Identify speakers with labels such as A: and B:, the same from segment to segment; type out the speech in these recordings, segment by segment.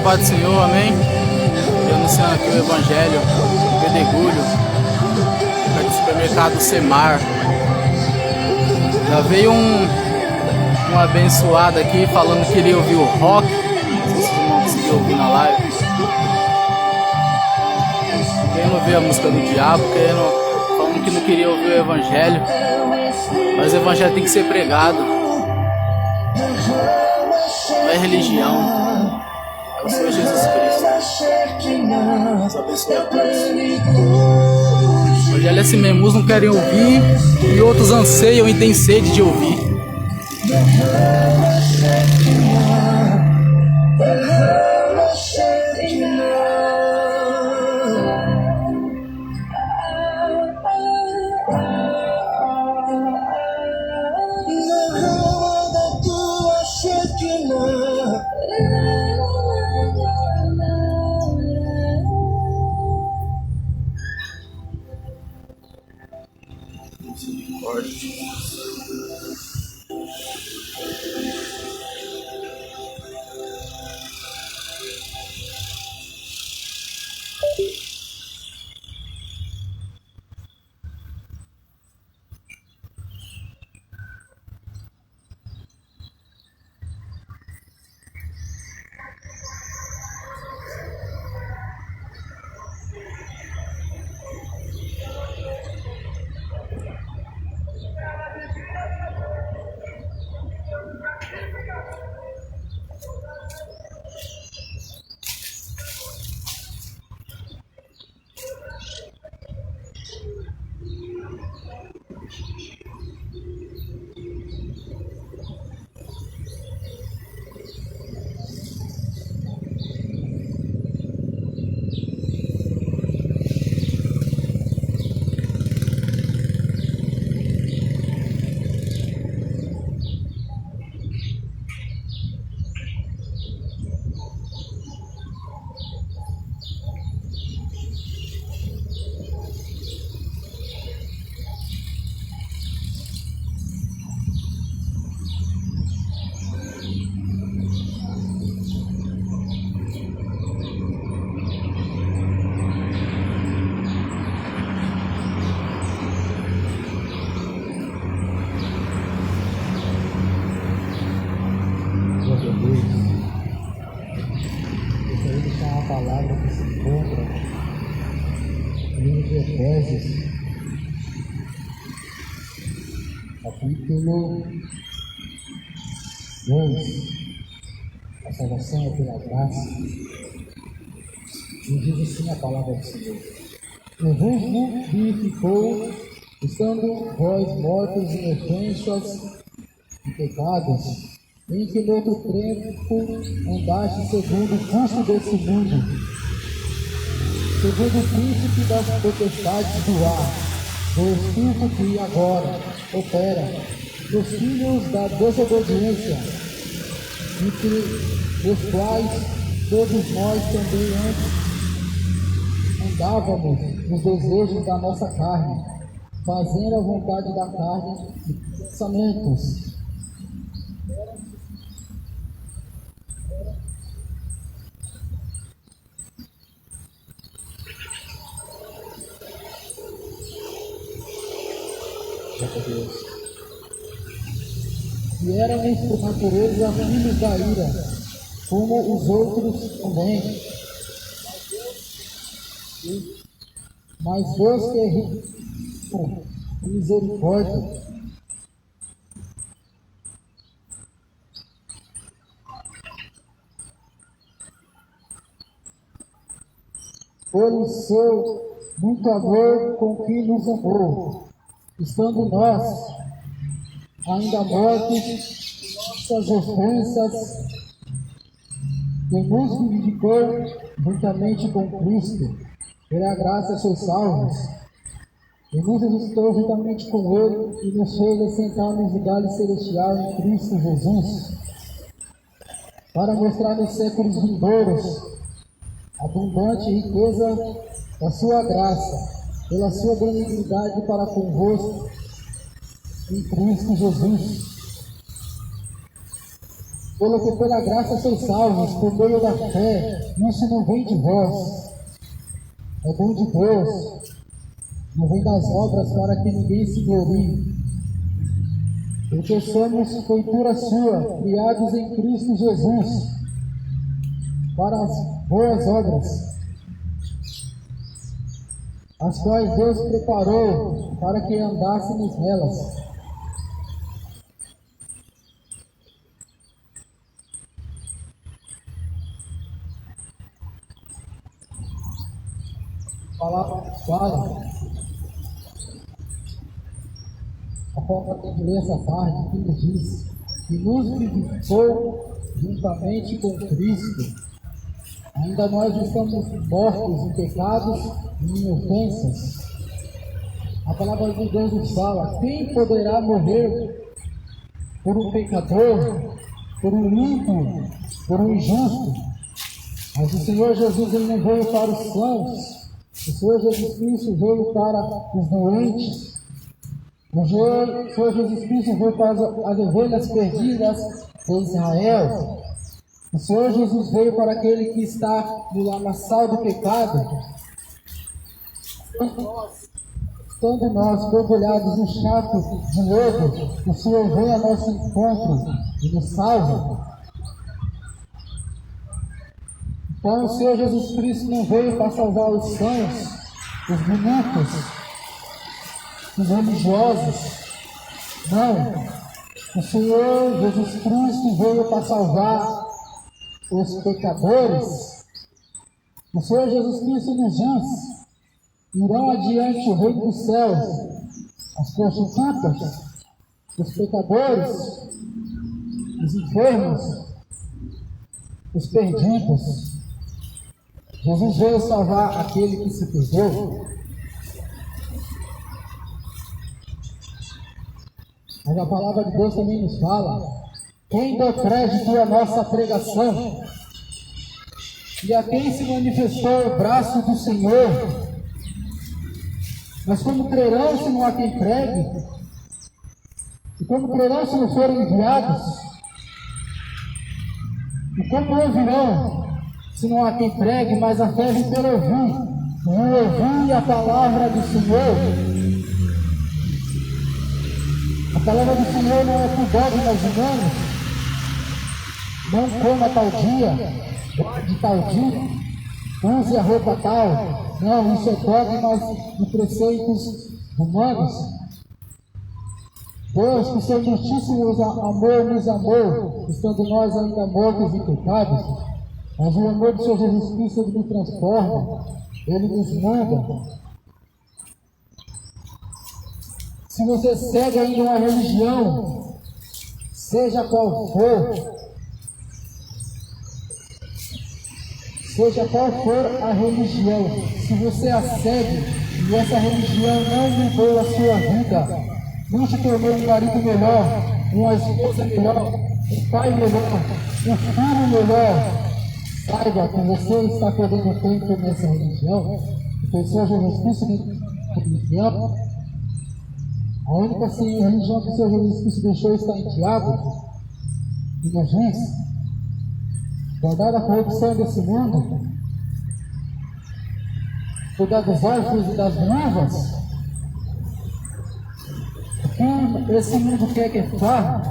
A: paz do Senhor, amém? Eu anunciando aqui o Evangelho, o Pedregulho, perto do supermercado Semar. Já veio um abençoado aqui falando que queria ouvir o rock. Não sei se vocês vão conseguir ouvir na live. Querendo ouvir a música do diabo, falando que não queria ouvir o Evangelho. Mas o Evangelho tem que ser pregado. Não é religião. É o Senhor Jesus Cristo. Deus abençoe a todos. O Evangelho é assim mesmo. Uns não querem ouvir e outros anseiam e têm sede de ouvir.
B: Capítulo 2. A salvação é pela graça. E diz assim a palavra do Senhor: o vos vivificou, estando vós mortos em ofensas e pecados, em que no outro tempo andaste segundo o curso desse mundo, segundo o príncipe das potestades do ar, do espírito que agora opera nos filhos da desobediência, entre os quais todos nós também antes andávamos nos desejos da nossa carne, fazendo a vontade da carne e pensamentos. Deus. E éramos por natureza filhos da ira, como os outros também. Mas Deus que é rico em misericórdia, pelo seu muito amor com que nos amou, estando nós ainda mortos, nossas ofensas, e nos vivicou juntamente com Cristo. Pela graça sois salvos, e nos ressuscitou juntamente com Ele, e nos fez assentar nos lugares celestiais em Cristo Jesus, para mostrar nos séculos vindouros a abundante riqueza da sua graça, pela sua benignidade para convosco em Cristo Jesus. pelo que pela graça sois salvos, por meio da fé. Isso não vem de vós, é dom de Deus, não vem das obras para que ninguém se glorie. Porque somos feitura sua, criados em Cristo Jesus, para as boas obras, as quais Deus preparou para que andássemos nelas. A palavra fala, a forma de ler essa parte, que nos diz que nos vivificou juntamente com Cristo. Ainda nós estamos mortos em pecados e em ofensas. A palavra de Deus nos fala: quem poderá morrer por um pecador, por um ímpio, por um injusto? Mas o Senhor Jesus, ele não veio para os sãos. O Senhor Jesus Cristo veio para os doentes. O Senhor Jesus Cristo veio para as ovelhas perdidas de Israel. O Senhor Jesus veio para aquele que está no lamaçal do pecado. Estando nós mergulhados no chato de lodo, o Senhor vem ao nosso encontro e nos salva. Então o Senhor Jesus Cristo não veio para salvar os sãos, os bonitos, os religiosos. Não. O Senhor Jesus Cristo veio para salvar os pecadores. O Senhor Jesus Cristo nos diz: irão adiante o reino dos céus as prostitutas, os pecadores, os enfermos, os perdidos. Jesus veio salvar aquele que se perdeu. Mas a palavra de Deus também nos fala: quem deu crédito à nossa pregação e a quem se manifestou o braço do Senhor. Mas como crerão se não há quem pregue? E como crerão se não forem enviados? E como ouvirão se não há quem pregue? Mas a fé vem pelo ouvir, e ouvir a palavra do Senhor. A palavra do Senhor não é por dogmas humanos. Não coma tal dia, guarde tal dia, use a roupa tal. Não, isso é dogmas e preceitos humanos. Deus, que seu justíssimo amor nos amou, estando nós ainda mortos em pecados. Mas o amor do Senhor Jesus Cristo, ele nos transforma, ele nos muda. Se você segue ainda uma religião, seja qual for, a religião, se você a segue e essa religião não mudou a sua vida, não te tornou um marido melhor, uma esposa melhor, um pai melhor, um filho melhor, saiba que você está perdendo tempo nessa religião, porque o Senhor Jesus Cristo me ama. A única religião que o Senhor Jesus Cristo deixou está em Tiago, e nos diz: guardar a corrupção desse mundo, cuidar dos órfãos e das viúvas. O que esse mundo quer que é farra,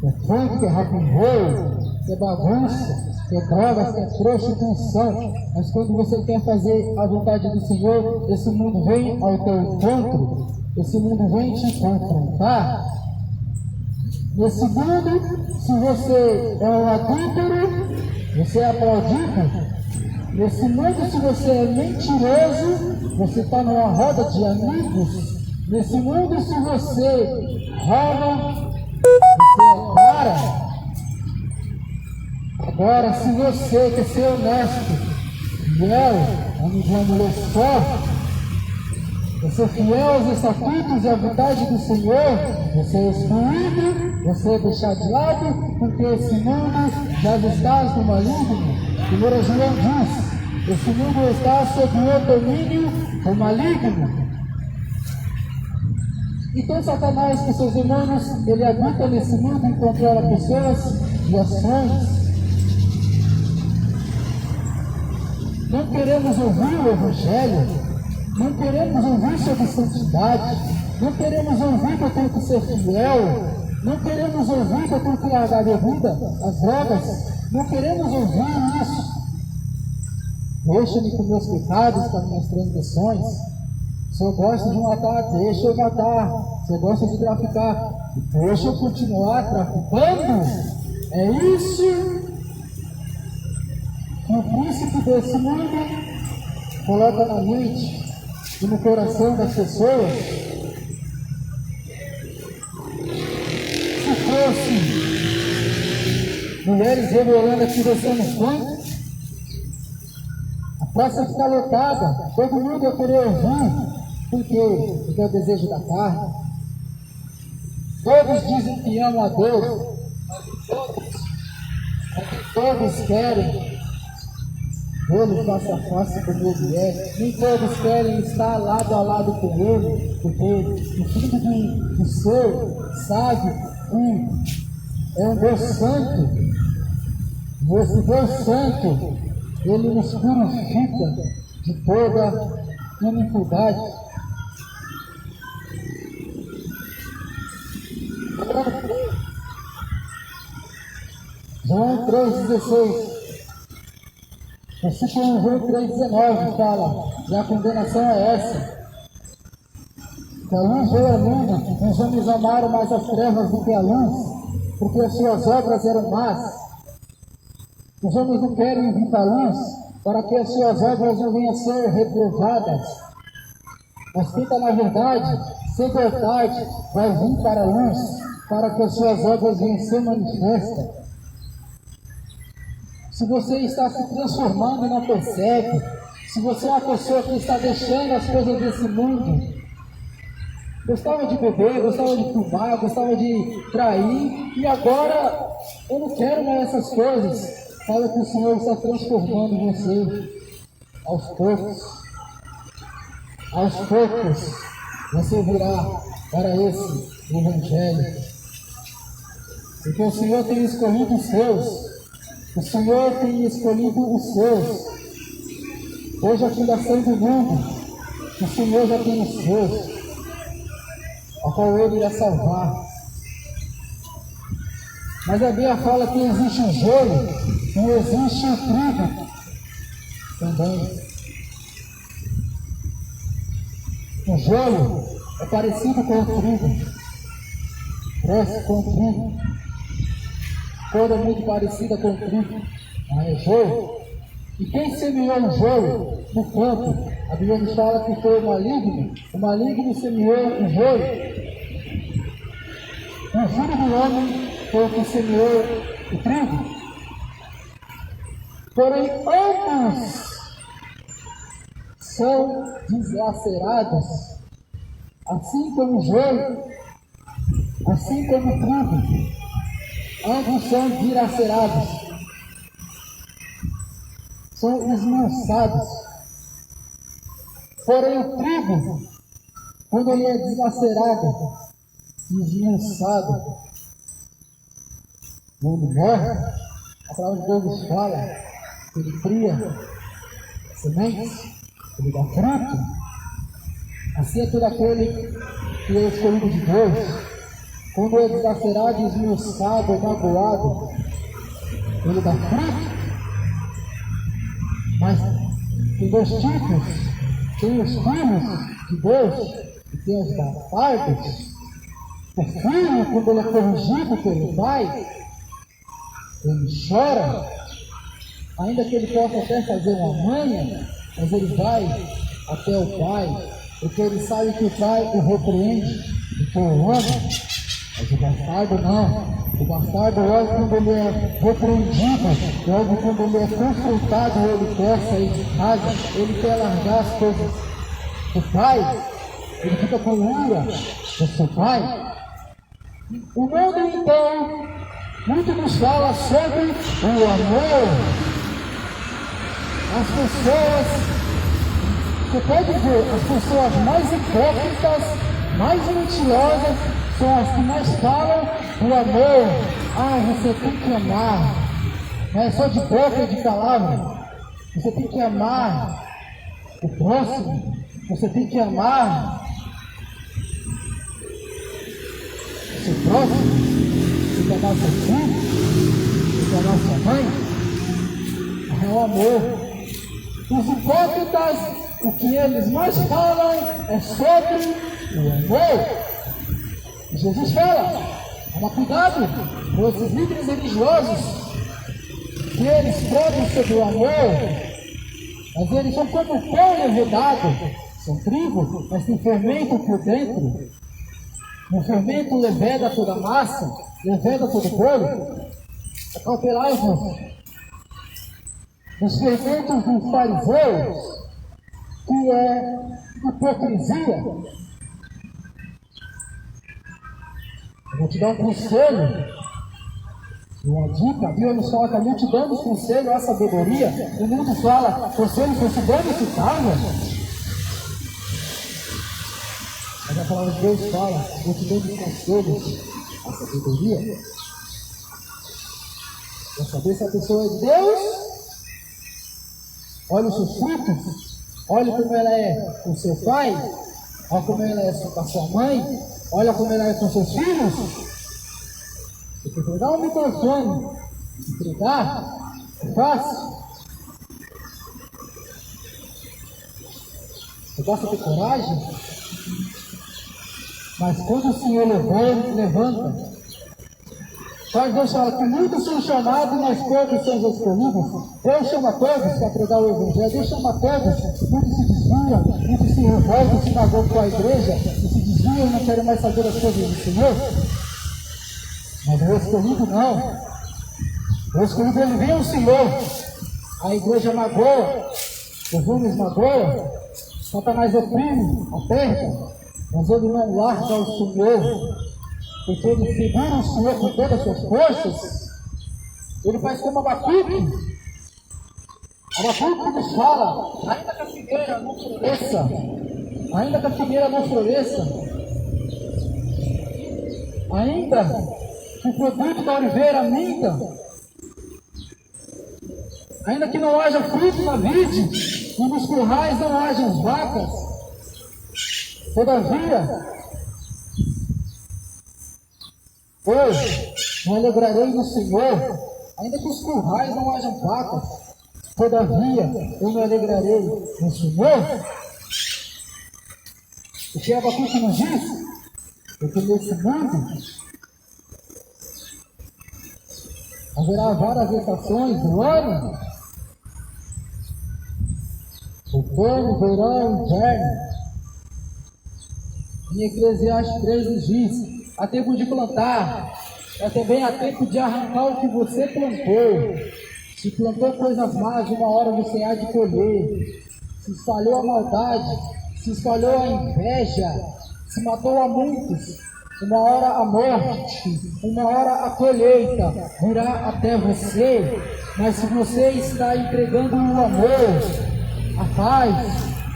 B: que é funk, que é rock and roll, que é bagunça, que é drogas, que é prostituição. Mas quando você quer fazer a vontade do Senhor, esse mundo vem ao teu encontro, esse mundo vem te confrontar. Nesse mundo, se você é um adúltero, você é aplaudido. Nesse mundo, se você é mentiroso, você está numa roda de amigos. Nesse mundo, se você rouba, você é cara. Agora, se você quer ser honesto, fiel, homem de uma mulher só, você fiel aos estatutos e à vontade do Senhor, você é excluído, você é deixado de lado, porque esse mundo já está no maligno. 1 João diz: esse mundo está sob o domínio do maligno. Então Satanás, com seus demônios, ele habita nesse mundo e controla pessoas e ações. Não queremos ouvir o Evangelho, não queremos ouvir sobre santidade, não queremos ouvir que eu tenho que ser fiel, não queremos ouvir que eu tenho que largar a bebida, as drogas, não queremos ouvir isso. Deixa-me com meus pecados, com as minhas transgressões. Se eu gosto de matar, deixa eu matar. Se eu gosto de traficar, deixa eu continuar traficando. É isso que o príncipe desse mundo coloca na mente e no coração das pessoas. Se fosse mulheres rebolando aqui descendo funk, a praça fica lotada, todo mundo ia querer ouvir. Por quê? Porque é o desejo da carne. Todos dizem que amam a Deus, todos querem Ele face a face como Ele é. Nem todos querem estar lado a lado com Ele, porque o Filho do Seu sabe que é um Deus Santo. E esse Deus Santo, Ele nos purifica de toda iniquidade. João 3,16. Versículo João 3,19 fala: e a condenação é essa, que a luz veio ao mundo, os homens amaram mais as trevas do que a luz, porque as suas obras eram más. Os homens não querem vir para a luz, para que as suas obras não venham a ser reprovadas. Mas quem está na verdade, cedo ou tarde, vai vir para a luz, para que as suas obras venham a ser manifestas. Se você está se transformando e não percebe, se você é uma pessoa que está deixando as coisas desse mundo, gostava de beber, gostava de fumar, gostava de trair, e agora eu não quero mais essas coisas, fala que o Senhor está transformando você aos poucos. Aos poucos você virá para esse Evangelho, porque o Senhor tem escolhido os seus. O Senhor tem escolhido os seus. Hoje a fundação do mundo, o Senhor já tem os seus, a qual Ele irá salvar. Mas a Bíblia fala que existe o joio e existe o trigo também. O joio é parecido com o trigo, cresce com o trigo. Cor é muito parecida com o trigo, mas é joio. E quem semeou o joio no campo? A Bíblia nos fala que foi o maligno semeou o joio. O filho do homem foi o que semeou o trigo. Porém, ambos são deslacerados, assim como o joio, assim como o trigo. Ambos são dilacerados, são esmiuçados. Porém, o trigo, quando ele é dilacerado, esmiuçado, quando morre, a palavra de Deus fala que ele cria sementes, ele dá fruto. Assim é todo aquele que é escolhido de Deus. Quando é dilacerado, esmiuçado, magoado, ele dá fruto. Mas tem dois tipos: tem os filhos de Deus e tem os bastardos. O filho, quando ele é corrigido pelo pai, ele chora, ainda que ele possa até fazer uma manha, mas ele vai até o pai, porque ele sabe que o pai o repreende e que o ama. Mas o bastardo não. O bastardo, logo quando ele é repreendido, logo quando ele é confrontado, ele quer sair de casa, ele quer largar as coisas do pai, ele fica com ira do seu pai. O mundo, então, muito nos fala sobre o amor. As pessoas, você pode ver, as pessoas mais hipócritas mais mentirosas são as que mais falam do amor. Ah, você tem que amar. Não é só de boca e de palavra. Você tem que amar o próximo. Você tem que amar o seu próximo. Você tem que amar seu filho. Você tem que amar sua mãe. É o amor. Os hipócritas, o que eles mais falam é sobre o amor. Jesus fala, toma cuidado com esses líderes religiosos, que eles pregam sobre o amor, mas eles são como pão levedado, são trigo, mas tem fermento por dentro. O fermento leveda toda a massa, leveda todo o bolo. Acautelai-vos os fermentos dos fariseus, que é hipocrisia. Eu vou te dar um conselho, uma dica. A Bíblia nos fala que a multidão dos conselhos é a sabedoria. O mundo fala, conselho fosse danificável. Mas a palavra de Deus fala, a multidão dos conselhos, a sabedoria. Para saber se a pessoa é de Deus, olha os seus frutos, olha como ela é com seu pai, olha como ela é com a sua mãe, olha como ela é com seus filhos. Você tem que pegar um microfone, entregar, é fácil. Você gosta de ter coragem? Mas quando o Senhor levanta, Deus fala que muitos são chamados, mas poucos são os escolhidos. Deus chama todos para pregar o Evangelho. Deus chama todos. Muitos se desviam, muitos se revoltam, se magoam com a igreja, e se desviam e não querem mais saber as coisas do Senhor. Mas o escolhido não. O escolhido, ele vem ao Senhor. A igreja magoa, os homens magoam, Satanás oprime, aperta, mas ele não larga o Senhor. Porque ele segura o Senhor com todas as suas forças. Ele faz como Abacuque. Abacuque nos fala, ainda que a figueira não floresça, ainda que a figueira não floresça, ainda que o produto da oliveira minta, ainda que não haja fruto na vide, e nos currais não hajam vacas, todavia, hoje me alegrarei no Senhor, ainda que os currais não hajam vacas, todavia eu me alegrarei no Senhor. O que Abacuque nos diz? Porque nesse mundo haverá várias estações do ano: outono, verão, inverno. Em Eclesiastes 3 nos diz: há tempo de plantar, mas também há tempo de arrancar o que você plantou. Se plantou coisas más, uma hora você há de colher. Se espalhou a maldade, se espalhou a inveja, se matou a muitos, uma hora a morte, uma hora a colheita virá até você. Mas se você está entregando o amor, a paz,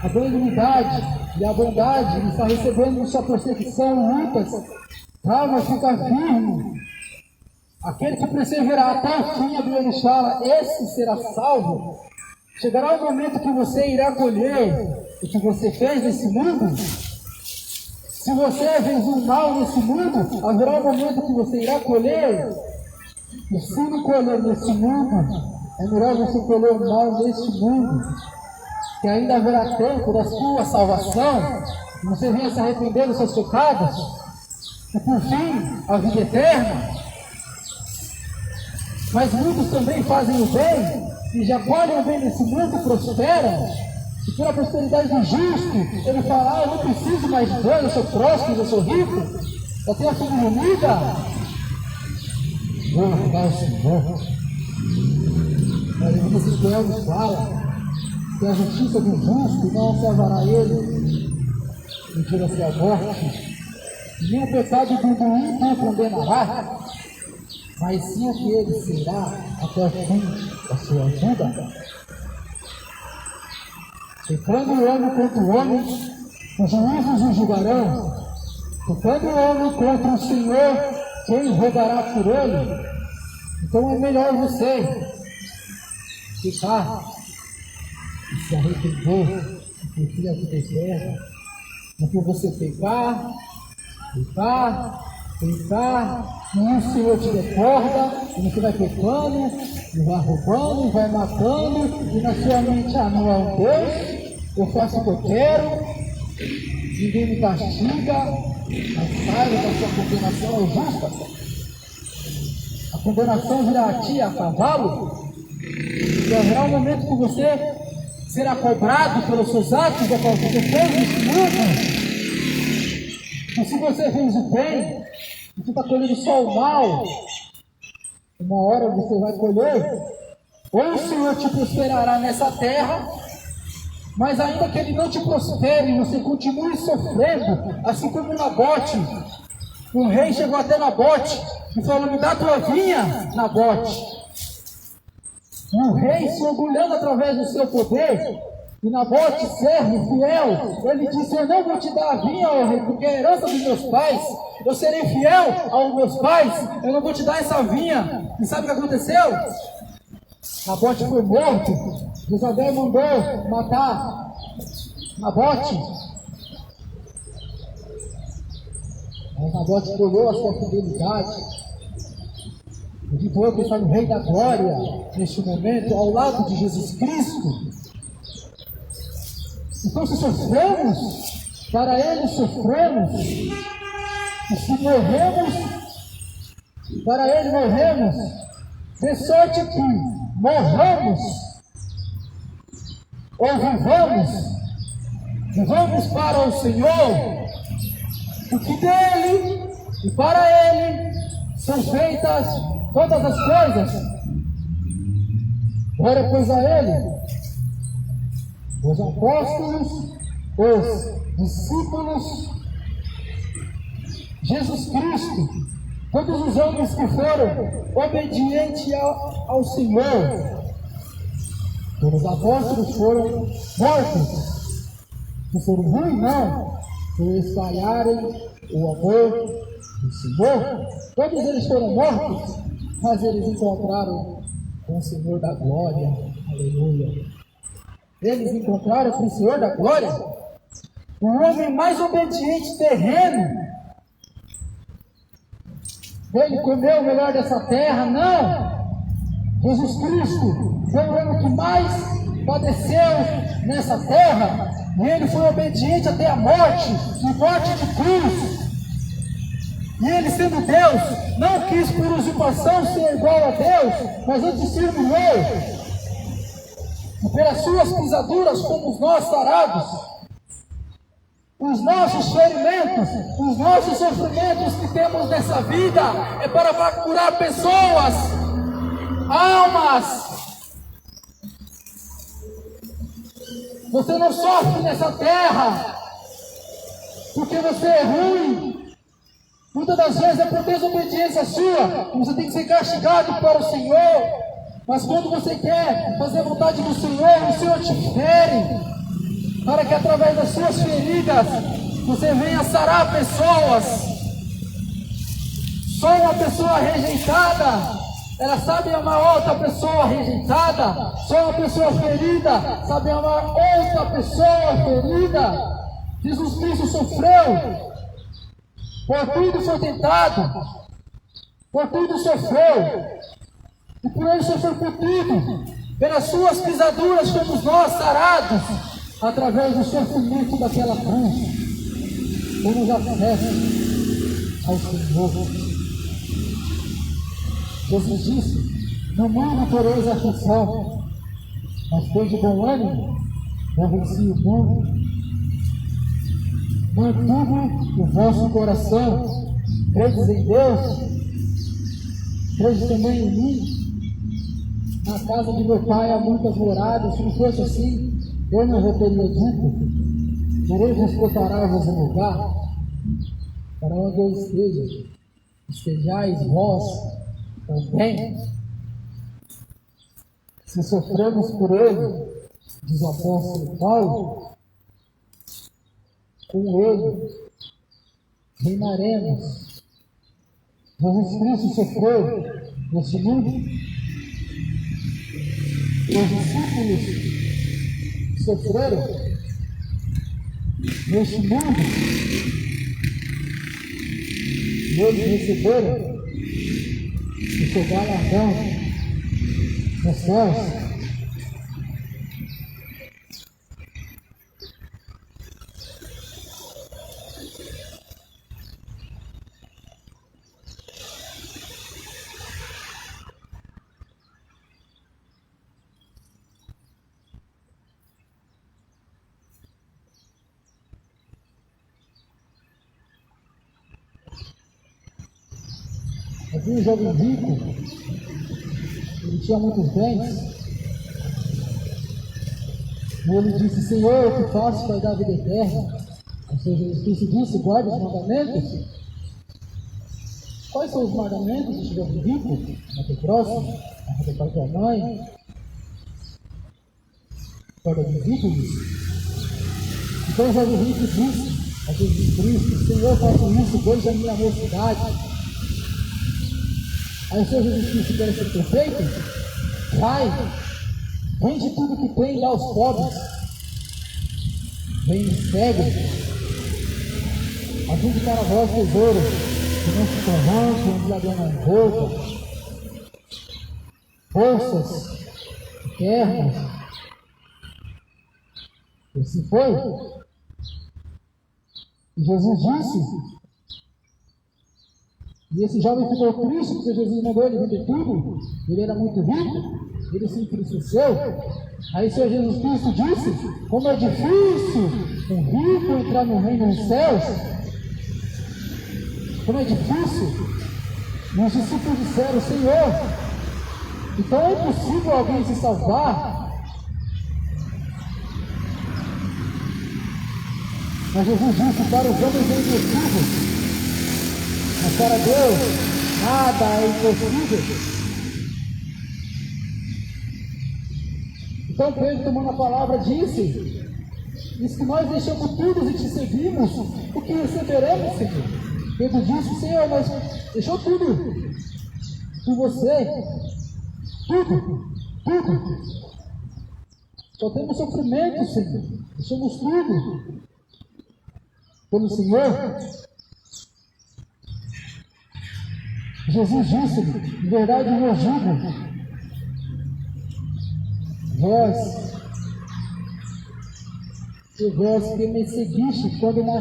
B: a benignidade e a bondade, está recebendo sua perseguição e lutas, calma, fica firme. Aquele que perseverar até o fim, a Bíblia nos fala, esse será salvo. Chegará o momento que você irá colher o que você fez nesse mundo. Se você fez um mal nesse mundo, haverá um momento que você irá colher. E se não colher nesse mundo, é melhor você colher o mal neste mundo, que ainda haverá tempo da sua salvação, que você venha se arrepender dos seus pecados, e por fim, a vida eterna. Mas muitos também fazem o bem, e já colhem o bem nesse mundo e prosperam. E pela prosperidade do justo, ele fala: eu não preciso mais de Deus, eu sou próspero, eu sou rico, eu tenho a família unida. Vou ajudar o Senhor. Mas a Bíblia Ezequiel nos fala que a justiça do justo não salvará ele no dia da sua morte, nem o pecado do ímpio condenará, mas sim o que ele será até o fim da sua vida. E quando o homem contra o homem, os juízes o julgarão, Quando o homem contra o Senhor, quem rogará por ele? Então é melhor você ficar e se arrepender do que a vida eterna, do que você pecar, e o Senhor te recorda, e você vai pecando, e vai roubando, e vai matando, e na sua mente, não é um Deus, eu faço o que eu quero, ninguém me castiga, mas saiba que a sua condenação é justa. A condenação virá a ti a cavalo, e haverá um momento que você será cobrado pelos seus atos, da qual você fez neste mundo. E se você fez o bem, e você está colhendo só o mal, uma hora você vai colher, ou o Senhor te prosperará nessa terra, mas ainda que Ele não te prospere, você continue sofrendo, assim como Nabote. Um rei chegou até Nabote e falou: me dá tua vinha, Nabote. Um rei se orgulhando através do seu poder, e Nabote, servo fiel, ele disse: eu não vou te dar a vinha, ó rei, porque é a herança dos meus pais, eu serei fiel aos meus pais, eu não vou te dar essa vinha. E sabe o que aconteceu? Nabote foi morto. Jezabel mandou matar Nabote, mas Nabote escolheu a sua fidelidade. E foi pensar no Rei da Glória, neste momento, ao lado de Jesus Cristo. Então, se sofremos, para Ele sofremos, e se morremos, para Ele morremos, de sorte que morramos, ou vivamos para o Senhor, porque dEle e para Ele são feitas todas as coisas. Ora, pois a Ele, os apóstolos, os discípulos, Jesus Cristo, todos os homens que foram obedientes ao Senhor, os apóstolos foram mortos. Não foram ruins, não, por espalharem o amor do Senhor. Todos eles foram mortos, mas eles encontraram com o Senhor da glória. Aleluia. Eles encontraram com o Senhor da glória o homem mais obediente terreno. Ele comeu o melhor dessa terra? Não! Jesus Cristo foi o homem que mais padeceu nessa terra, e ele foi obediente até a morte, e morte de cruz. E ele, sendo Deus, não quis por usurpação ser igual a Deus, mas antes se humilhou. E pelas suas pisaduras fomos nós sarados. Os nossos ferimentos, os nossos sofrimentos que temos nessa vida é para curar pessoas, almas. Você não sofre nessa terra porque você é ruim. Muitas das vezes é por desobediência sua. Você tem que ser castigado para o Senhor. Mas quando você quer fazer a vontade do Senhor, o Senhor te fere, para que através das suas feridas você venha sarar pessoas. Só uma pessoa rejeitada, ela sabe amar outra pessoa rejeitada. Só uma pessoa ferida sabe amar outra pessoa ferida. Jesus Cristo sofreu, por tudo foi tentado, por tudo sofreu, e por ele sofreu por tudo. Pelas suas pisaduras fomos nós sarados, através do sofrimento daquela cruz. Vamos acesso ao Senhor. Jesus disse: no mundo tereis aflição, mas tende bom ânimo, eu venci o mundo. Mantuve o vosso coração, credes em Deus, credes também em mim. Na casa de meu pai há muitas moradas. Se não fosse assim, eu não vos teria dito: irei-vos preparar-vos um lugar, para onde eu esteja, estejais vós também. Se sofremos por ele, diz o apóstolo Paulo, com ele reinaremos. Jesus Cristo sofreu neste mundo. Os discípulos sofreram neste mundo. E eles receberam o seu galardão nos céus. Havia um jovem rico, ele tinha muitos bens, e ele disse: Senhor, o que faço para dar a vida eterna? Ou seja, Jesus Cristo disse: guarde os mandamentos. Quais são os mandamentos desse jovem rico? Amar teu próximo, amar teu pai e tua mãe, guarda os ídolos. Então o jovem rico disse a Jesus Cristo: Senhor, faço isso desde a minha mocidade. Aí o Senhor Jesus Cristo quer ser perfeito? Vai, vende tudo que tem e dá aos pobres. Vem e segue. Ajude para vós tesouros, que não se corrompem, onde ladrão não rouba. Forças eternas. E assim foi. E Jesus disse. E esse jovem ficou triste porque Jesus mandou ele vender tudo. Ele era muito rico. Ele se entristeceu. Aí o Senhor Jesus Cristo disse: como é difícil um rico entrar no reino dos céus. Como é difícil. E os discípulos disseram: Senhor, então é impossível alguém se salvar? Mas Jesus disse: para os homens é impossível, mas para Deus nada é impossível. Então Pedro, tomando a palavra, disse: e se nós deixamos tudo e te seguimos, o que receberemos, Senhor? Pedro disse: Senhor, nós deixamos tudo por você, tudo. Só temos sofrimento, Senhor. Deixamos tudo pelo Senhor. Jesus disse: em verdade eu digo, vós que me seguiste, quando na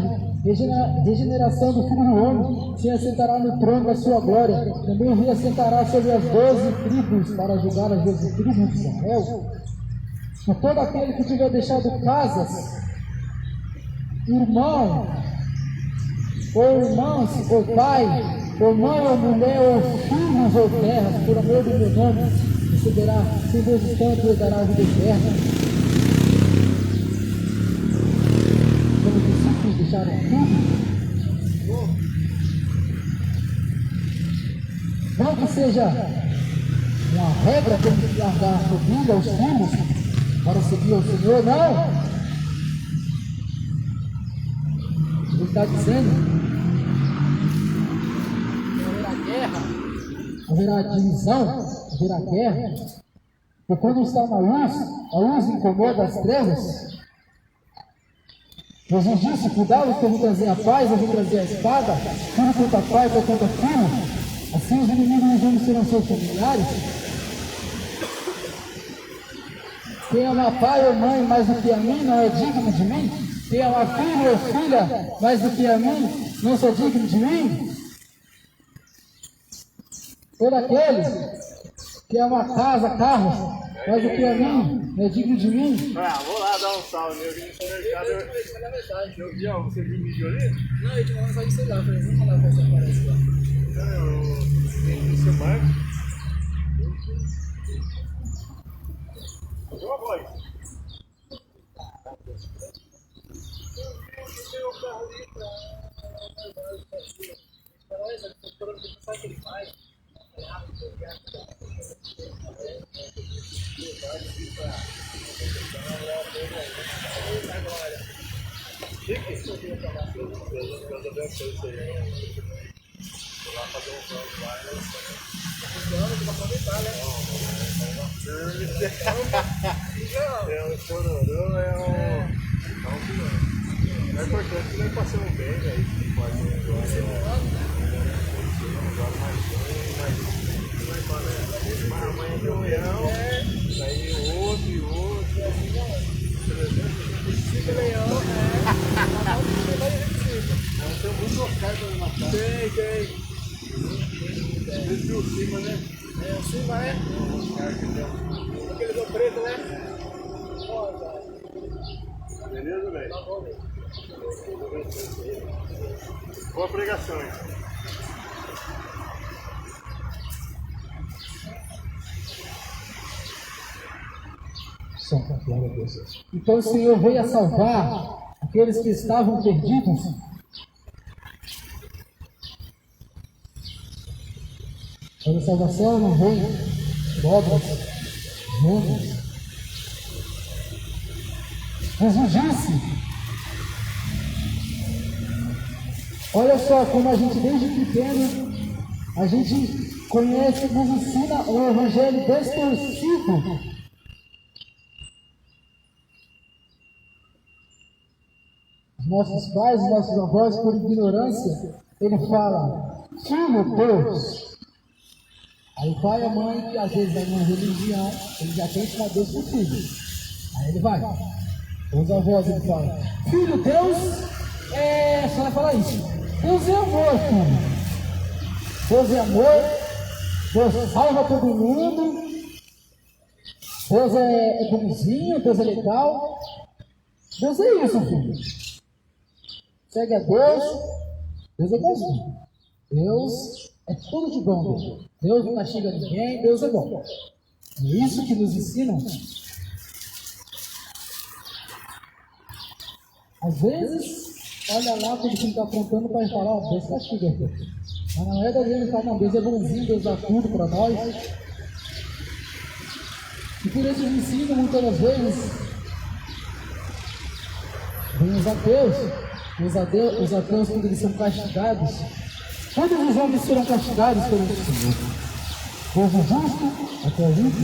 B: regeneração do Filho do Homem se assentará no trono da sua glória, também o assentará sobre as 12 tribos para julgar as 12 tribos de Israel. E todo aquele que tiver deixado casas, irmão, ou irmãos, ou pai, ou mãe, ou mulher, ou filhos, ou terras, por amor do meu nome, receberá, sem vezes tanto, e dará a vida eterna. Como os discípulos deixaram tudo, não que seja uma regra como largar a família, os filhos, para seguir ao Senhor, não. Ele está dizendo: haverá divisão, haverá guerra, porque quando está na luz, a luz incomoda as trevas. Jesus disse: cuidado que eu vou trazer a paz, eu vou trazer a espada, filho contra pai, pai contra filho, assim os inimigos dos homens serão seus familiares. Quem ama pai ou mãe mais do que a mim não é digno de mim. Quem ama filho ou filha mais do que a mim não é digno de mim. Todo aquele que ama casa, carro, mais do que a mim, é digno de mim.
C: Vou lá dar um salve. Eu vim no mercado. Eu vi, ó, você viu o vídeo ali?
A: Não, eu te mandei mensagem no celular, falei: vamos mandar pra você aparece lá.
C: Não, seu Marcos. Boa voz. chique? Deus abençoe isso aí. Vou lá fazer um plano lá. Vou aproveitar, né? É um chororô, é importante que nós passamos bem, velho. Pode ir agora. Mas amanhã de leão, aí outro e outro. 365 leão, Nós temos muito Oscar para matar. Tem. Esse o cima, né? É, o cima, né? Aquele do preto, né? Beleza, velho? Tá bom, velho. Boa pregação, hein?
B: Glória a Deus. Então o Senhor veio a salvar aqueles que estavam perdidos. Mas a salvação não vem de obras, menos. Jesus disse, olha só como a gente desde pequeno, a gente conhece, nos ensina o evangelho distorcido. Os nossos pais, os nossos avós, por ignorância, ele fala, filho Deus. Aí o pai e a mãe, que às vezes é uma religião, ele já tem que chamar Deus por filho. Aí ele vai. Os avós, ele fala, filho, Deus só vai falar isso. Deus é amor, filho. Deus é amor. Deus salva todo mundo. Deus é bonzinho, Deus é legal. Deus é isso, filho. Segue a Deus. Deus é bonzinho. Deus é tudo de bom. Deus não castiga ninguém, Deus é bom. É isso que nos ensinam. Às vezes, olha lá quando ele está apontando para falar, ó, Deus castiga. Mas na verdade ele fala, não, Deus é bonzinho, Deus dá tudo para nós. E por isso eles ensinam muitas das vezes, vem os ateus quando eles são castigados, todos os homens serão castigados pelo Senhor. Povo justo, até limpo.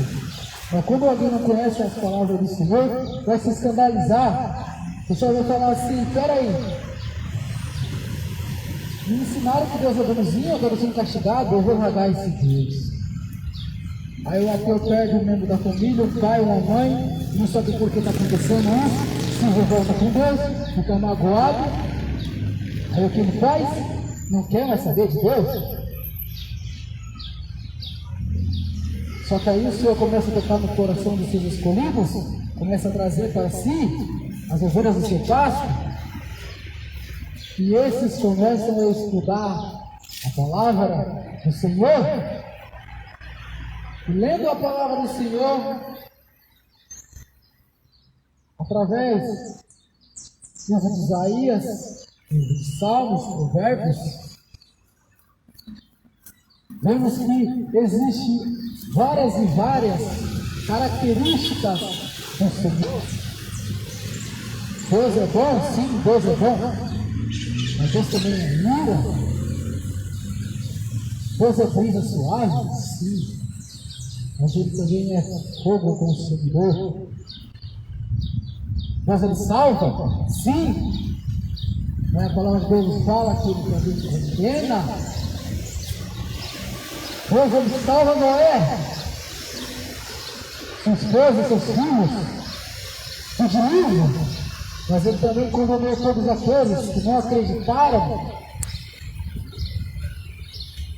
B: Mas quando alguém não conhece as palavras do Senhor, vai se escandalizar. O pessoal vai falar assim, peraí, me ensinaram que Deus é bonzinho, agora eu sou castigado, eu vou largar esse Deus. Aí o ateu perde um membro da família, um pai, uma mãe, não sabe por que está acontecendo isso, se revolta com Deus, fica magoado. Aí o que ele faz? Não quer mais saber de Deus. Só que aí o Senhor começa a tocar no coração dos seus escolhidos, começa a trazer para si as ovelhas do seu pasto, e esses começam a estudar a palavra do Senhor, e lendo a palavra do Senhor, através de Isaías, de Salmos, Provérbios, vemos que existem várias e várias características do Senhor. Deus é bom? Sim, Deus é bom. Mas Deus também é ira. Deus é brisa suave? Sim. Mas Ele também é fogo consumidor. Deus Ele salva? Sim. Mas a palavra de Deus fala que Ele também condena. Deus Ele salva Noé, sua esposa, seus filhos, do dilúvio. Mas Ele também condenou todos aqueles que não acreditaram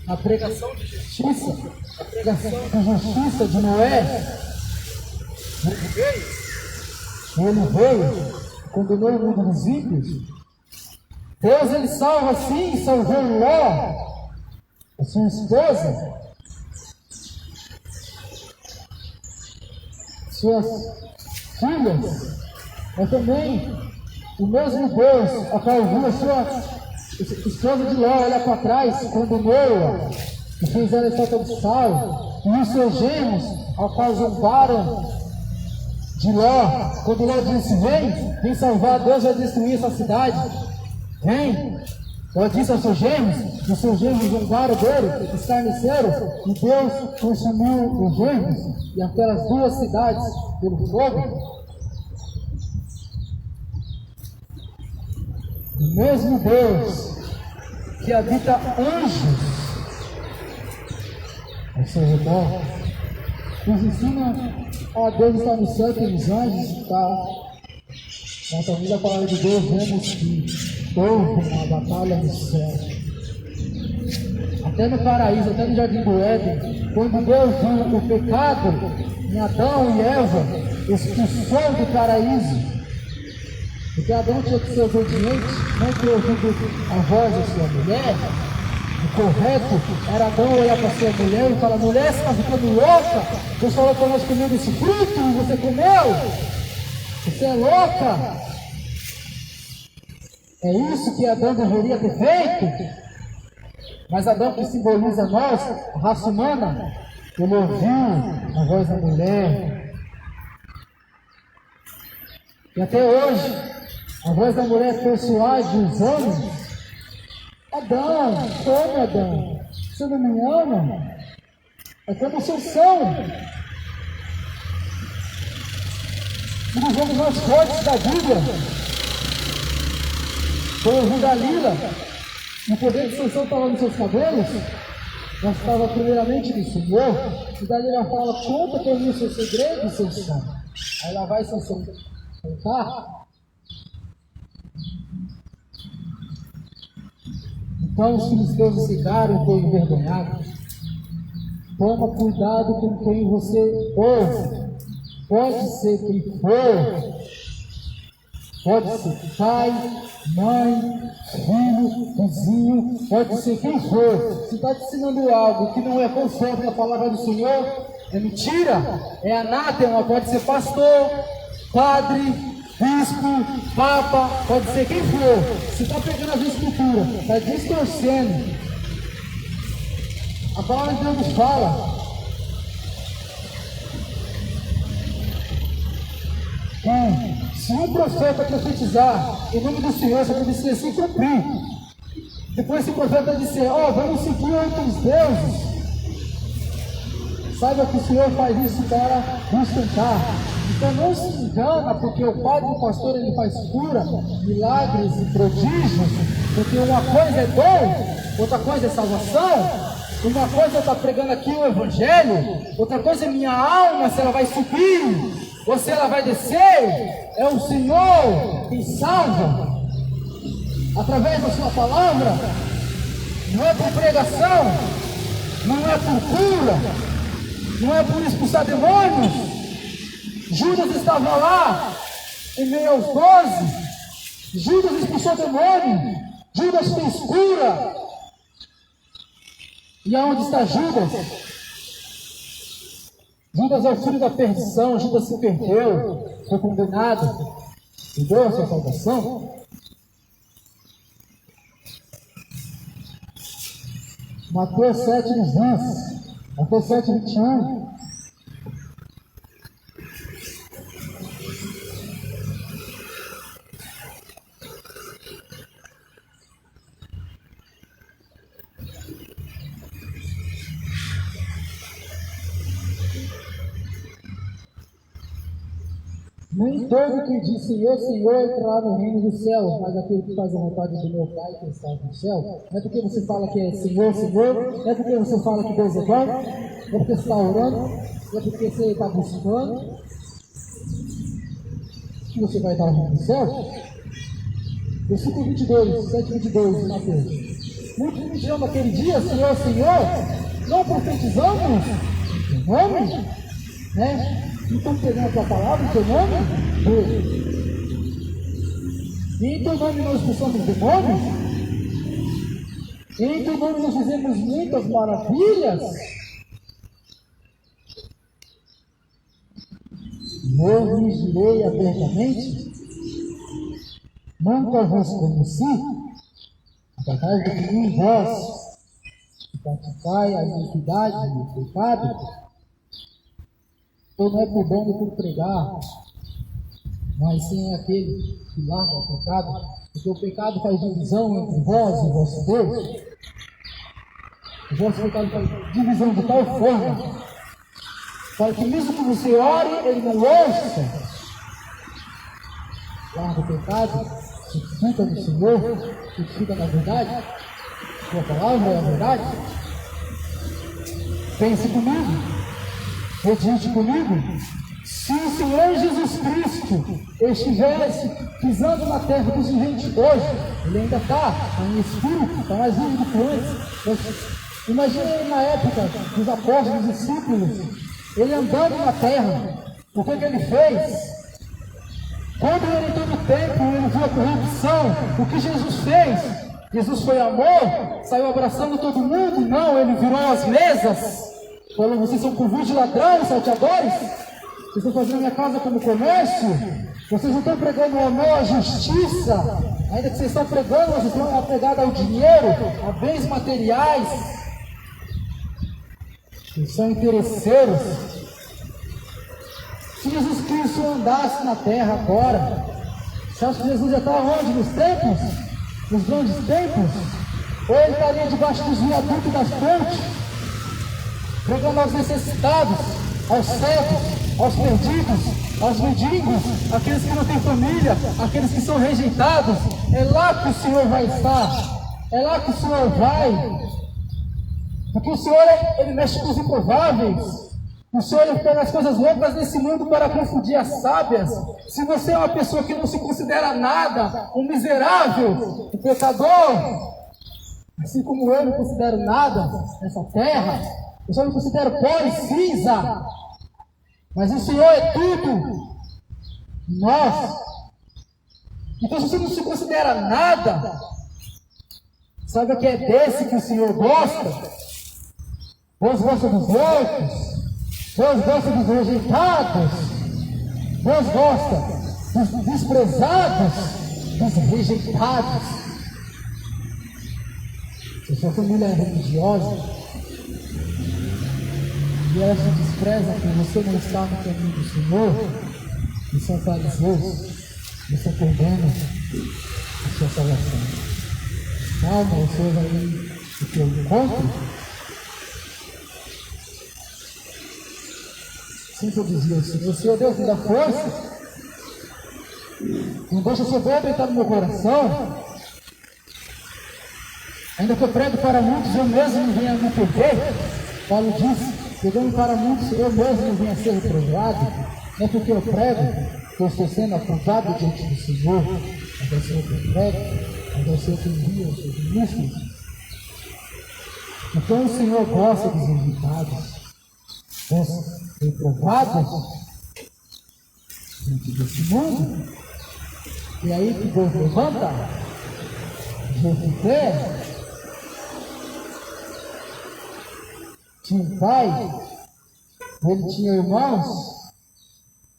B: na pregação de justiça, a pregação de justiça de Noé. Ele veio, condenou o mundo dos ímpios. Deus Ele salva sim, salvou Ló, a sua esposa, suas filhas. Mas também o mesmo Deus, a qual viu a sua esposa de Ló olhar para trás, condenou-a e fez ela estátua de sal, e os seus gêmeos, ao qual zombaram de Ló, quando Ló disse, vem salvar, Deus vai destruir essa cidade, vem. Ló disse aos seus genros, os seus genros zombaram dele, escarneceram, e Deus consumiu os genros e aquelas duas cidades pelo fogo. O mesmo Deus que habita anjos ao seu redor, nos ensina a Deus estar no céu e nos anjos está. Na família da palavra de Deus vemos que houve uma batalha no céu. Até no paraíso, até no jardim do Éden, quando Deus viu o pecado em Adão e Eva, expulsou do paraíso. Porque Adão tinha que ser obediente, não ter ouvido a voz da sua mulher. O correto era Adão olhar para sua mulher e falar, mulher, você está ficando louca? Deus falou para nós comer desse fruto e você comeu? Você é louca? É isso que Adão deveria ter feito? Mas Adão, que simboliza nós, a raça humana, ele ouviu a voz da mulher. E até hoje, a voz da mulher persuade os homens. Adão, como Adão? Você não me ama? É como vocês são. E nos homens mais fortes da Bíblia, foi o Dalila, o poder de Sansão estava nos seus cabelos, mas estava primeiramente no Senhor. E Dalila fala, conta para mim o seu segredo, Sansão. Aí lá vai Sansão contar. Então os filisteus se ficaram e foram envergonhados. Toma cuidado com quem você ouve. Pode ser quem for. Pode ser pai, mãe, filho, vizinho. Pode ser quem for. Se está te ensinando algo que não é conforme a palavra do Senhor, é mentira, é anátema. Pode ser pastor, padre, bispo, papa, pode ser quem for. Se está pegando as escrituras, está distorcendo. A palavra de Deus nos fala que se um profeta profetizar em nome do Senhor, você precisa se cumprir. Depois esse profeta disser, vamos seguir outros deuses, saiba que o Senhor faz isso para nos tentar. Então não se engana, porque o padre e o pastor ele faz cura, milagres e prodígios, porque uma coisa é dom, outra coisa é salvação. Uma coisa é estar pregando aqui o Evangelho, outra coisa é minha alma, se ela vai subir ou se ela vai descer. É o Senhor quem salva através da sua palavra. Não é por pregação, não é por cura, não é por expulsar demônios. Judas estava lá em meio aos 12. Judas expulsou demônio, Judas fez cura. E aonde está Judas? Judas é o filho da perdição. Judas se perdeu, foi condenado, perdeu a sua salvação. Mateus 7 nos diz, Mateus 7, 21. Nem todo que diz Senhor, Senhor entrará no reino dos céus, mas aquele que faz a vontade do meu Pai que está no céu. Não é porque você fala que é Senhor, Senhor, não é porque você fala que Deus é bom, não é porque você está orando, não é porque você está buscando, que você vai estar no reino dos céus. Versículo 22, 7, 22 de Mateus. Muitos me dirão naquele dia, Senhor, Senhor, não profetizamos em teu nome, né? Não estamos pegando a tua palavra em teu nome? E em teu nome nós expulsamos demônios? E em teu nome nós fizemos muitas maravilhas? Eu lhes direi abertamente, nunca vos conheci, através do que em vós, que praticai a iniquidade e o pecado. Então não é por bom nem por pregar, mas sim é aquele que larga o pecado, porque o pecado faz divisão entre vós e vosso Deus. O vosso pecado faz divisão de tal forma, para que mesmo que você ore, ele não ouça. Larga o pecado, se fica no Senhor, se fica na verdade, sua palavra é a verdade. Pense comigo, medite comigo. Se o Senhor Jesus Cristo estivesse pisando na terra dos viventes hoje, ele ainda está em espírito, está mais vivo do que antes. Imagine ele na época dos apóstolos, dos discípulos, ele andando na terra. O que ele fez? Quando ele entrou no templo, ele viu a corrupção. O que Jesus fez? Jesus foi amor, saiu abraçando todo mundo? Não, ele virou as mesas. Falou: vocês são convite de ladrões, salteadores? Vocês estão fazendo minha casa como comércio? Vocês não estão pregando o amor, a justiça? Ainda que vocês estão pregando, vocês estão apegados ao dinheiro, a bens materiais. Vocês são interesseiros. Se Jesus Cristo andasse na terra agora, você acha que Jesus já está onde? Nos templos? Nos grandes templos? Ou ele estaria debaixo dos viadutos das pontes, pregando aos necessitados, aos cegos, aos perdidos, aos mendigos, aqueles que não têm família, aqueles que são rejeitados? É lá que o Senhor vai estar, é lá que o Senhor vai, porque o Senhor, ele mexe com os improváveis. O Senhor, ele pega as coisas loucas desse mundo para confundir as sábias. Se você é uma pessoa que não se considera nada, um miserável, um pecador, assim como eu não considero nada nessa terra, eu só me considero pó e cinza, mas o Senhor é tudo. Nós. Então, se você não se considera nada, saiba que é desse que o Senhor gosta. Deus gosta dos loucos, Deus gosta dos rejeitados, Deus gosta dos desprezados, dos rejeitados. Se sua família é religiosa e ela se despreza porque você não está no caminho do Senhor, e são fariseus, você perdendo a sua salvação. Calma, o Senhor vai ir ao teu encontro. Sempre eu dizia assim: Senhor Deus, me dá força, não deixa seu soberba entrar no meu coração. Ainda que eu prego para muitos, eu mesmo não venha me perder. Paulo diz: pregando para muitos, eu mesmo não venha ser reprovado. Não é porque eu prego que eu estou sendo aprovado diante do Senhor, mas é o Senhor que eu prego, mas é o Senhor que envia os seus ministros. Então o Senhor gosta dos invitados, dos reprovados diante desse mundo. E aí que Deus levanta Jefité, tinha um pai, ele tinha irmãos,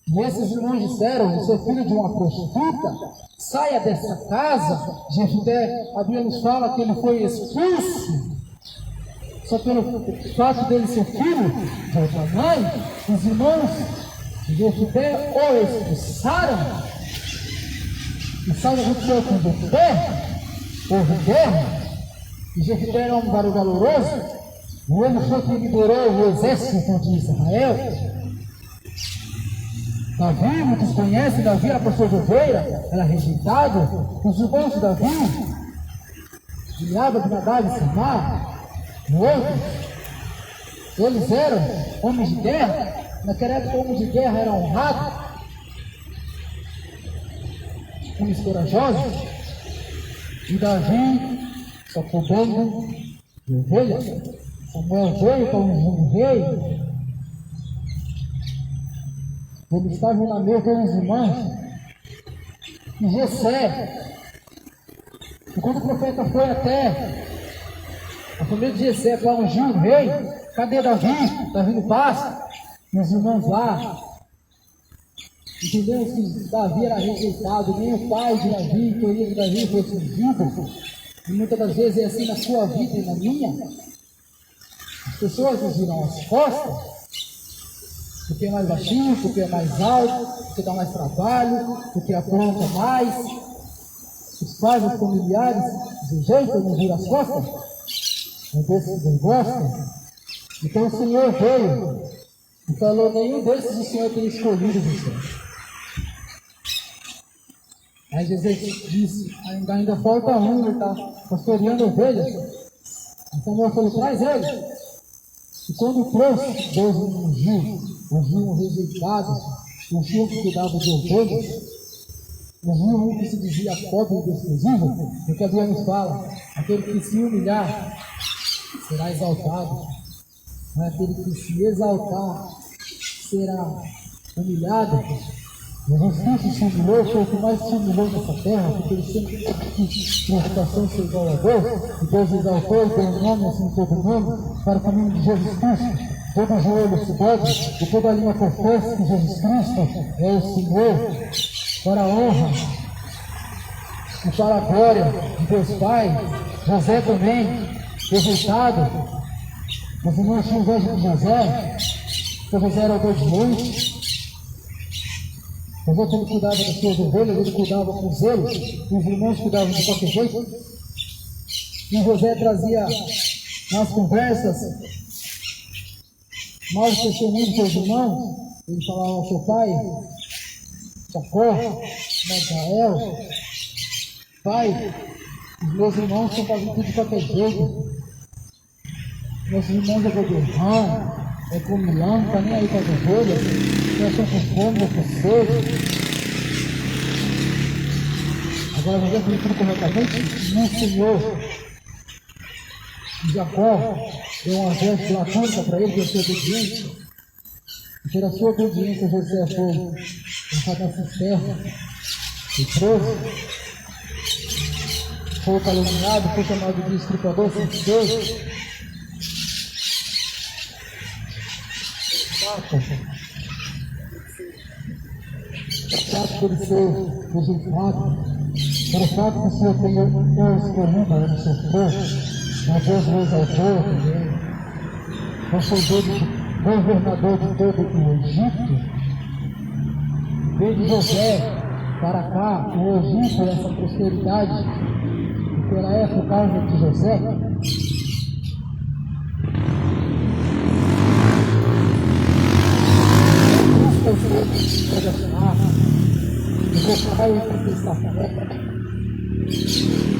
B: e esses irmãos disseram: você é filho de uma prostituta, saia dessa casa. Jefité, a Bíblia nos fala que ele foi expulso, só pelo fato dele ser filho de outra mãe. Os irmãos de Jefité o expulsaram, e sabe o que foi com Jefité? Houve guerra, e Jefité era um varão valoroso, e ele foi que liderou o exército de Israel. Davi, muitos conhecem, Davi era pastor de ovelha, era rejeitado. Os irmãos de Davi, Eliabe, Abinadab e Samar, outros, eles eram homens de guerra. Naquela época, homens de guerra eram honrados, homens corajosos. E Davi só cuidando de ovelhas. Samuel veio para um rei. Ele estava na mesa com os irmãos. E Jessé, e quando o profeta foi até a família de Jessé para ungir o rei, cadê Davi? Davi no passo. E os irmãos lá entenderam que Davi era rejeitado, nem o pai de Davi queria que Davi fosse ungido. E muitas das vezes é assim na sua vida e na minha. As pessoas nos viram as costas, porque é mais baixinho, porque é mais alto, porque dá mais trabalho, porque apronta mais. Os pais, os familiares, desejeitam, não viram as costas. Não desses não gostam. Então o Senhor veio e falou: nenhum desses o Senhor tem escolhido você. Aí Jesus disse: ainda falta um, ele está pastoreando ovelhas. Então o Senhor falou: traz ele. E quando trouxe, Deus ungiu um rejeitado, ungiu um que cuidava de ovelhas, ungiu um que se dizia pobre e desprezível, porque a Bíblia nos fala: aquele que se humilhar será exaltado, mas aquele que se exaltar será humilhado. Jesus Cristo se humilhou, foi o que mais se humilhou nessa terra, porque ele sempre quis preocupação ser igual a Deus, e Deus exaltou e deu um nome assim todo nome, para que o nome de Jesus Cristo todo joelho se dobre e toda língua confesse que Jesus Cristo é o Senhor, para a honra e para a glória de Deus Pai. José também, rejeitado, os irmãos tinham inveja de José, porque José era obediente. José, quando cuidava das suas ovelhas, ele cuidava com zelo, e os irmãos cuidavam de qualquer jeito. E José trazia nas conversas mais testemunhos dos seus irmãos. Ele falava ao seu pai, Jacó, Israel: pai, os meus irmãos estão fazendo tudo de qualquer jeito. Nossos irmãos é beberrão, é comilão, não está nem aí para as ovelhas, nós estamos com fome, com sede. Agora vamos ver tudo corretamente? Não, Senhor. Jacó deu uma voz platônica para ele, de sua obediência. E pela sua obediência, José foi lançado na cisterna e preso. Foi caluniado, foi chamado de estripador sem Deus. Fato por ser rejeitado, pelo fato que o Senhor tem escolhido a ele sofrer, mas Deus o exaltou também. Não foi governador de todo o Egito. Veio de José para cá, o Egito, essa prosperidade, porque ela é por causa de José. Eu vou pai para esta fé.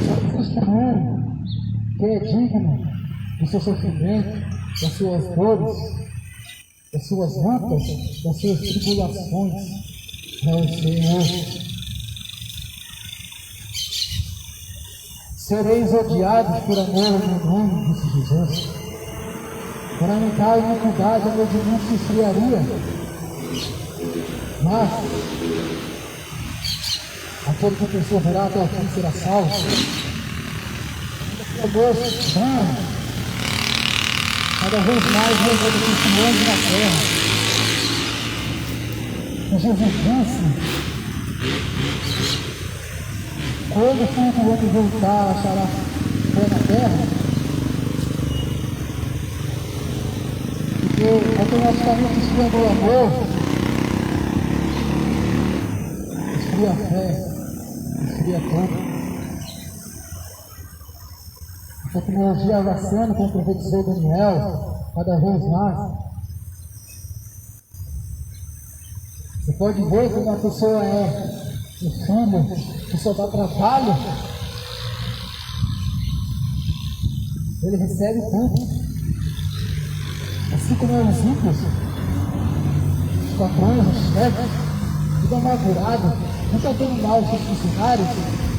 B: Só testemunho que é digno do seu sofrimento, das suas dores, das suas lutas, das suas tribulações. É o Senhor. Sereis odiados por amor ao meu nome, disse Jesus. Para aumentar a iniquidade, a meu mundo se esfriaria. Mas aquele que perseverar até o fim será salvo. Deus, cada vez mais Deus vai testemunhando na terra. E Jesus disse: quando o Filho do Homem voltar, achará fé na terra? Porque automaticamente esfriando o amor, esfria a fé, esfria tudo. A tecnologia avançando, como profetizou Daniel, cada vez mais. Você pode ver como a pessoa é o filho que só dá trabalho. Ele recebe tudo. Assim como é os ímpios, os patrões, os chefes, tudo amargurado, nunca tem mal os seus funcionários,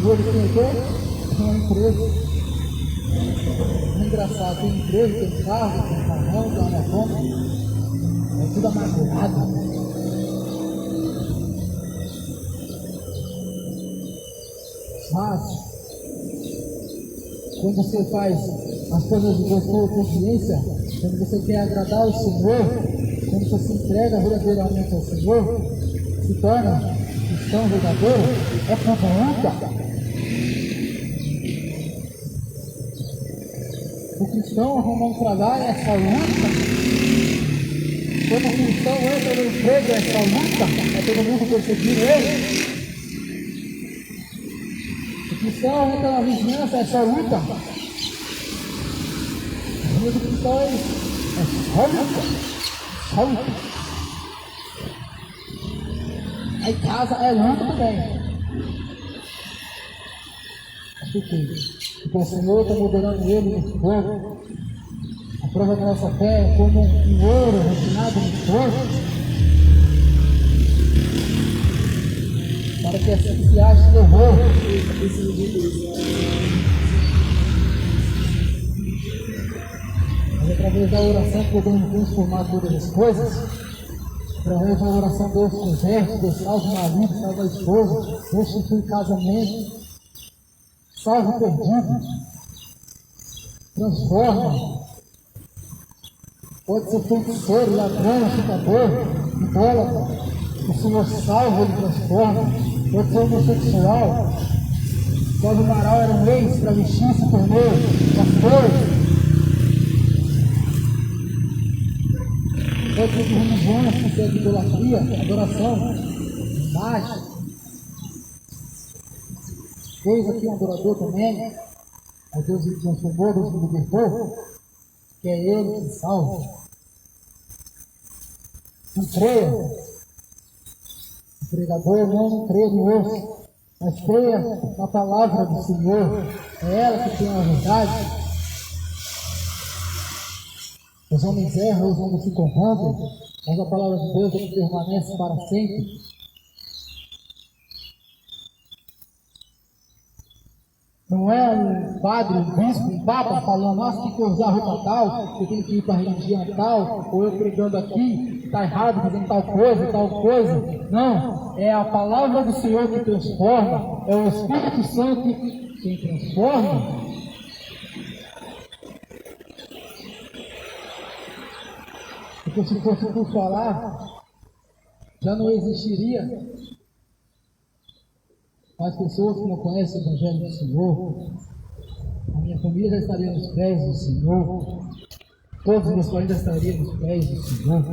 B: e ele tem o quê? Tem uma empresa. É engraçado, tem empresa, tem carro, tem carrão, tem uma fome, é tudo amargurado. Mas, quando você faz as coisas de Deus com consciência, quando você quer agradar ao Senhor, quando você se entrega verdadeiramente ao Senhor, se torna cristão verdadeiro, é por luta. O cristão arruma um trabalho, essa luta, Quando o cristão entra no emprego, essa luta, é todo mundo perseguindo ele. O cristão entra na vizinhança, essa luta. A vida do cristão é só luta. Só luta. Aí casa é luta também. Por quê? Porque o Senhor está moderando ele no fogo. A prova da nossa fé é como um ouro refinado no fogo, para que assim se ache louvor. Mas através da oração podemos transformar todas as coisas. Através da oração Deus converte, Deus salva o marido, salva a esposa, Deus institui casamento, salva o perdido, transforma. Pode ser feiticeiro, ladrão, chutador, idólatra. O Senhor salva, ele transforma. Pode ser homossexual. Cláudio Amaral era um ex-travesti, se tornou pastor. Pode ser de religiões que segue idolatria, adoração, imagem. Deus aqui é um adorador também. Mas Deus ele transformou, Deus me libertou. Que é ele que salva. Não creia. O pregador não crê no osso, mas creia na palavra do Senhor. É ela que tem a verdade. Os homens erram, os homens se corrompem, mas a palavra de Deus é que permanece para sempre. Não é um padre, um bispo, um papa falando, nossa, tem que usar roupa tal, eu tenho que ir para a religião tal, ou eu pregando aqui, está errado fazendo tal coisa. Não, é a palavra do Senhor que transforma, é o Espírito Santo quem transforma. Porque se fosse por falar, já não existiria mais pessoas que não conhecem o Evangelho do Senhor. A minha família já estaria nos pés do Senhor. Todos os meus parentes já estariam nos pés do Senhor.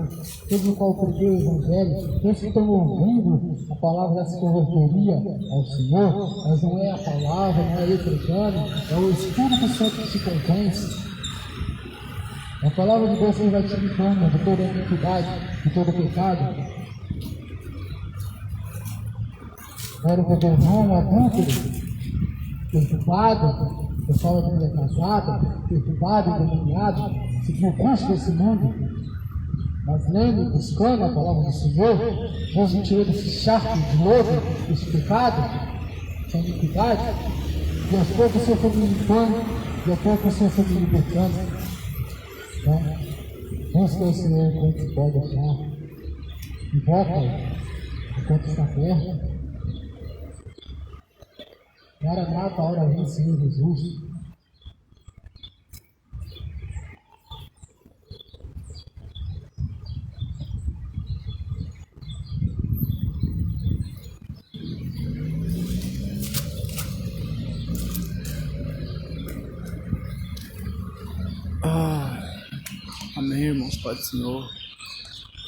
B: Todos os qual preguei o Evangelho, todos que estão ouvindo a palavra já se converteria ao Senhor. Mas não é a palavra, não é eu pregando, é o Espírito Santo que se convence. A palavra de Deus vai te limpando de toda a iniquidade, de todo o pecado. Era o beberrão, o adúltero, perturbado, pessoal de mulher casada, perturbado, endemoniado, seguiu o curso desse mundo. Mas lendo, buscando a palavra do Senhor, Deus me tirou desse charco de lodo, desse pecado, dessa iniquidade, e aos poucos o Senhor foi me limpando, e aos poucos o Senhor foi me libertando. Então, busca o Senhor enquanto se pode achar, invoca-o enquanto está perto. Maranata, a hora vem, Senhor Jesus.
A: Amém, irmãos, Pai do Senhor.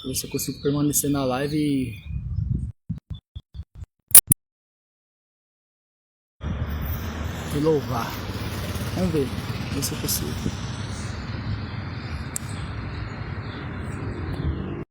A: Que você consiga permanecer na live e louvar. Vamos ver se eu consigo.